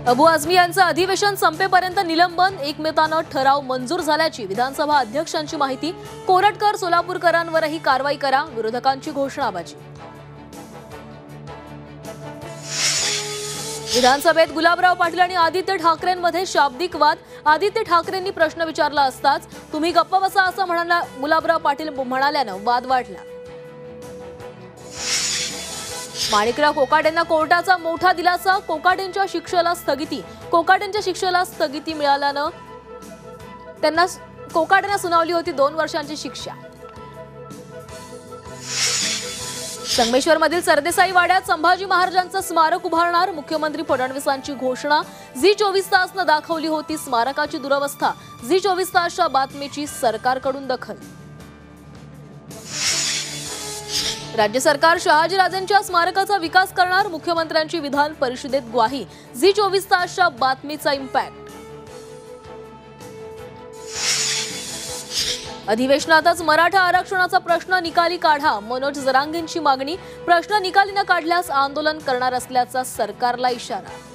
अबू आझमी यांचं अधिवेशन संपेपर्यंत निलंबन, एकमतानं ठराव मंजूर झाल्याची विधानसभा अध्यक्षांची माहिती। कोरटकर सोलापूरकरांवरही कारवाई करा, विरोधकांची घोषणाबाजी। विधानसभेत गुलाबराव पाटील आणि आदित्य ठाकरेंमध्ये शाब्दिक वाद। आदित्य ठाकरेंनी प्रश्न विचारला असताच तुम्ही गप्प बसा असं म्हणाला गुलाबराव पाटील म्हणाल्यानं वाद वाढला। माणिकराव कोकाटेंना कोर्टाचा मोठा दिलासा, कोकाटेंच्या शिक्षेला स्थगिती। कोकाटेंच्या शिक्षेला स्थगिती मिळाल्यानं त्यांना कोकाटेंना सुनावली होती 2 वर्षांची शिक्षा। संगमेश्वरमधील सरदेसाई वाड्यात संभाजी महाराजांचं स्मारक उभारणार, मुख्यमंत्री फडणवीसांची घोषणा। झी 24 तासनं दाखवली होती स्मारकाची दुरवस्था, झी 24 तासच्या बातमीची सरकारकडून दखल। राज्य सरकार शहाजीराजेंच्या स्मारकाचा विकास करणार, मुख्यमंत्र्यांची विधान परिषदेत ग्वाही। झी 24 तासच्या बातमीचा इम्पॅक्ट। अधिवेशनातच मराठा आरक्षणाचा प्रश्न निकाली काढा, मनोज जरांगेंची मागणी। प्रश्न निकाली न काढल्यास आंदोलन करणार असल्याचा सरकारला इशारा।